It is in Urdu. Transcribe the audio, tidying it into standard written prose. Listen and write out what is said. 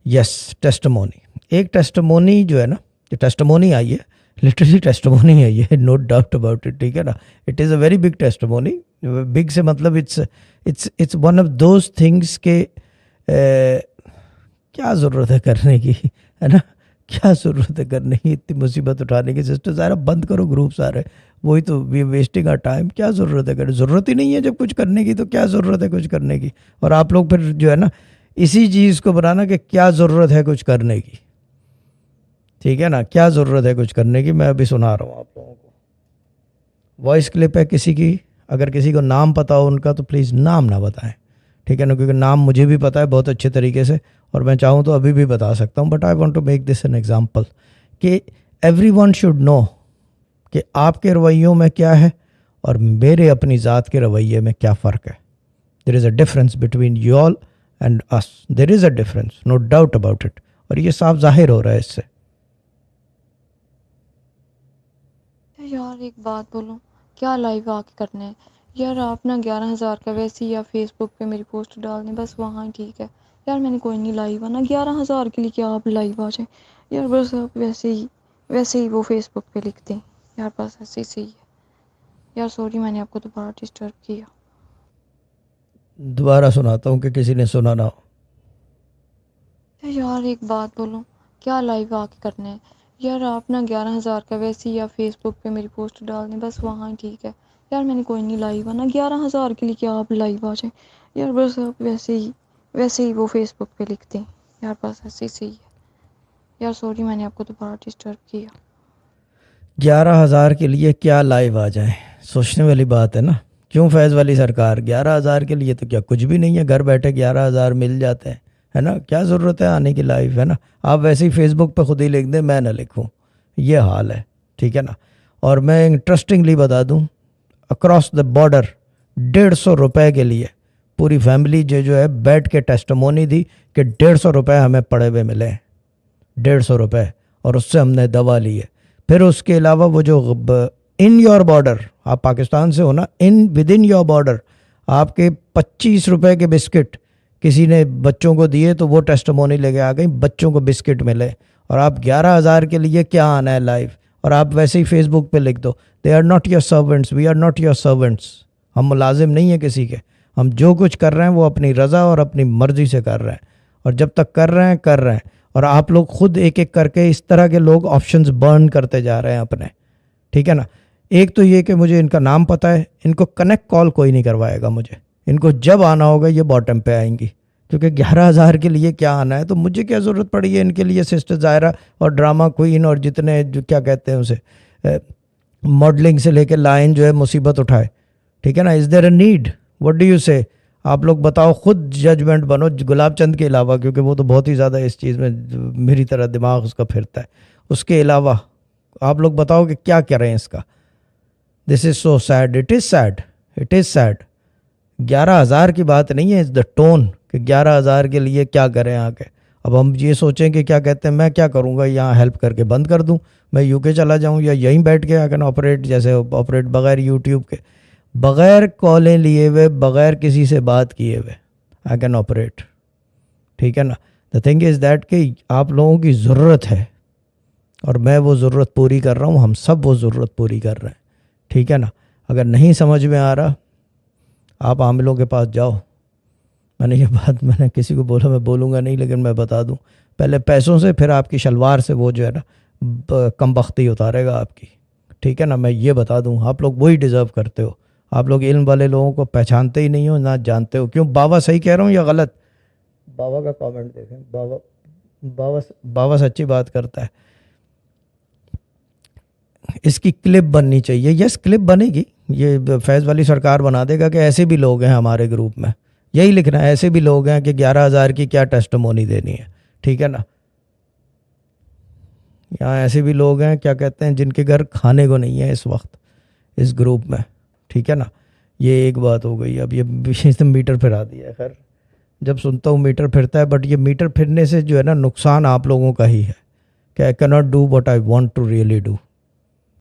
یس ٹیسٹمونی. ایک ٹیسٹمونی جو ہے نا, یہ ٹیسٹمونی آئی ہے, لٹرلی ٹیسٹمونی آئی ہے, نو ڈاؤٹ اباؤٹ اٹ, ٹھیک ہے نا. It is a very big testimony. Big سے مطلب it's one of those things کہ کیا ضرورت ہے کرنے کی, ہے نا, کیا ضرورت ہے کرنے کی اتنی مصیبت اٹھانے کی. سسٹر ظاہرہ بند کرو گروپ سارے, وہی تو وی ویسٹنگ آر ٹائم. کیا ضرورت ہے کرنے, ضرورت ہی نہیں ہے جب کچھ کرنے کی, تو کیا ضرورت ہے کچھ کرنے کی. اور آپ لوگ پھر جو ہے نا اسی چیز کو بنانا کہ کیا ضرورت ہے کچھ کرنے کی, ٹھیک ہے نا, کیا ضرورت ہے کچھ کرنے کی. میں ابھی سنا رہا ہوں آپ لوگوں کو, وائس کلپ ہے کسی کی, اگر کسی کو نام پتہ ہو ان کا تو پلیز نام نہ بتائیں, ٹھیک ہے نا, کیونکہ نام مجھے بھی پتہ ہے بہت اچھے طریقے سے, اور میں چاہوں تو ابھی بھی بتا سکتا ہوں. But I want to make this an example کہ ایوری ون شوڈ نو کہ آپ کے رویوں میں کیا ہے اور میرے اپنی ذات کے رویے میں کیا فرق ہے. There is a difference between you all and us, there is a difference, no doubt about it. اور یہ صاف ظاہر ہو رہا ہے اس سے. یار ایک بات بولوں, کیا لائیو آ کے کرنا ہے یار. آپ نا 11,000 کا ویسے ہی یا فیس بک پہ میری پوسٹ ڈال دیں, بس وہاں ٹھیک ہے یار. میں نے کوئی نہیں لائیو آنا 11,000 کے لیے, کیا آپ لائیو آ جائیں یار. بس آپ ویسے ہی وہ فیس بک پہ لکھ دیں یار, بس ایسے ہی صحیح ہے یار. سوری میں نے آپ کو دوبارہ ڈسٹرب کیا. دوبارہ سناتا ہوں کہ کسی نے سنا نہ ہو. یار ایک بات بولوں, کیا لائیو آ کے کرنا ہے یار. آپ نا 11,000 کا ویسے ہی یا فیس بک پہ میری پوسٹ ڈال دیں, بس وہاں ٹھیک ہے یار. میں نے کوئی نہیں لائیو آنا 11,000 کے لیے, کیا آپ لائیو آ جائیں یار. بس آپ ویسے ہی وہ فیس بک پہ لکھ دیں یار, بس ایسے ہی صحیح ہے یار. سوری میں نے آپ کو دوبارہ ڈسٹرب کیا. 11,000 کے لیے کیا لائیو آ جائیں, سوچنے والی بات ہے نا. کیوں فیض والی سرکار, 11,000 کے لیے تو کیا کچھ بھی نہیں ہے, گھر بیٹھے 11,000 مل جاتے ہیں, ہے نا. کیا ضرورت ہے آنے کی لائیو, ہے نا. آپ ویسے ہی فیس بک پہ خود ہی لکھ دیں, میں نہ لکھوں, یہ حال ہے, ٹھیک ہے نا. اور میں انٹرسٹنگلی بتا دوں, اکراس دا بارڈر 150 روپے کے لیے پوری فیملی جو ہے بیٹھ کے ٹیسٹمونی دی کہ 150 روپے ہمیں پڑے ہوئے ملے, 150 روپے, اور اس سے ہم نے دوا لی ہے. پھر اس کے علاوہ وہ جو ان یور بارڈر, آپ پاکستان سے ہو نا, ود ان یور بارڈر آپ کے 25 روپے کے بسکٹ کسی نے بچوں کو دیے, تو وہ ٹیسٹمونی لے کے آ گئی, بچوں کو بسکٹ ملے. اور آپ 11,000 کے لیے کیا آنا ہے لائیو, اور آپ ویسے ہی فیس بک پہ لکھ دو, they are not your servants, we are not your servants. ہم ملازم نہیں ہیں کسی کے, ہم جو کچھ کر رہے ہیں وہ اپنی رضا اور اپنی مرضی سے کر رہے ہیں, اور جب تک کر رہے ہیں. اور آپ لوگ خود ایک ایک کر کے اس طرح کے لوگ آپشنز برن کرتے جا رہے ہیں اپنے, ٹھیک ہے نا. ایک تو یہ کہ مجھے ان کا نام پتہ ہے, ان کو کنیکٹ کال کوئی نہیں کروائے گا مجھے. ان کو جب آنا ہوگا یہ باٹم پہ آئیں گی, کیونکہ 11,000 کے لیے کیا آنا ہے, تو مجھے کیا ضرورت پڑی ہے ان کے لیے. سسٹر ظاہرہ اور ڈرامہ کوئین اور جتنے جو کیا کہتے ہیں اسے, ماڈلنگ سے لے کے لائن جو ہے مصیبت اٹھائے, ٹھیک ہے نا. Is there a need, what do you say, آپ لوگ بتاؤ, خود ججمنٹ بنو. گلاب چند کے علاوہ, کیونکہ وہ تو بہت ہی زیادہ اس چیز میں میری طرح دماغ اس کا پھرتا ہے, اس کے علاوہ آپ لوگ بتاؤ کہ کیا کریں اس کا. This is so sad, it is sad, it is sad. 11,000 کی بات نہیں ہے, از دا ٹون کہ 11,000 کے لیے کیا کریں آ کے. اب ہم یہ سوچیں کہ کیا کہتے ہیں, میں کیا کروں گا, یہاں ہیلپ کر کے بند کر دوں, میں یو کے چلا جاؤں, یا یہیں بیٹھ کے آ آپریٹ, جیسے آپریٹ بغیر یوٹیوب کے, بغیر کالیں لیے ہوئے, بغیر کسی سے بات کیے ہوئے آئی کین آپریٹ, ٹھیک ہے نا. دا تھنگ از دیٹ کہ آپ لوگوں کی ضرورت ہے, اور میں وہ ضرورت پوری کر رہا ہوں, ہم سب وہ ضرورت پوری کر رہے ہیں, ٹھیک ہے نا. اگر نہیں سمجھ میں آ رہا, آپ عاملوں کے پاس جاؤ. میں نے یہ بات میں نے کسی کو بولا, میں بولوں گا نہیں, لیکن میں بتا دوں, پہلے پیسوں سے, پھر آپ کی شلوار سے وہ جو ہے نا کم بختی اتارے گا آپ کی, ٹھیک ہے نا. میں یہ بتا دوں, آپ لوگ وہی ڈیزرو کرتے ہو. آپ لوگ علم والے لوگوں کو پہچانتے ہی نہیں ہو, نہ جانتے ہو. کیوں بابا صحیح کہہ رہا ہوں یا غلط؟ بابا کا کامنٹ دیکھیں, بابا سچی بات کرتا ہے. اس کی کلپ بننی چاہیے. یس کلپ بنے گی, یہ فیض والی سرکار بنا دے گا کہ ایسے بھی لوگ ہیں ہمارے گروپ میں, یہی لکھنا ہے, ایسے بھی لوگ ہیں کہ 11,000 کی کیا ٹیسٹمونی دینی ہے, ٹھیک ہے نا. یہاں ایسے بھی لوگ ہیں کیا کہتے ہیں جن کے گھر کھانے کو نہیں ہے اس وقت اس گروپ میں, ٹھیک ہے نا. یہ ایک بات ہو گئی. اب یہ میٹر پھرا دیا ہے, خیر جب سنتا ہوں میٹر پھرتا ہے, بٹ یہ میٹر پھرنے سے جو ہے نا نقصان آپ لوگوں کا ہی ہے, کہ I can't do what I want to really do.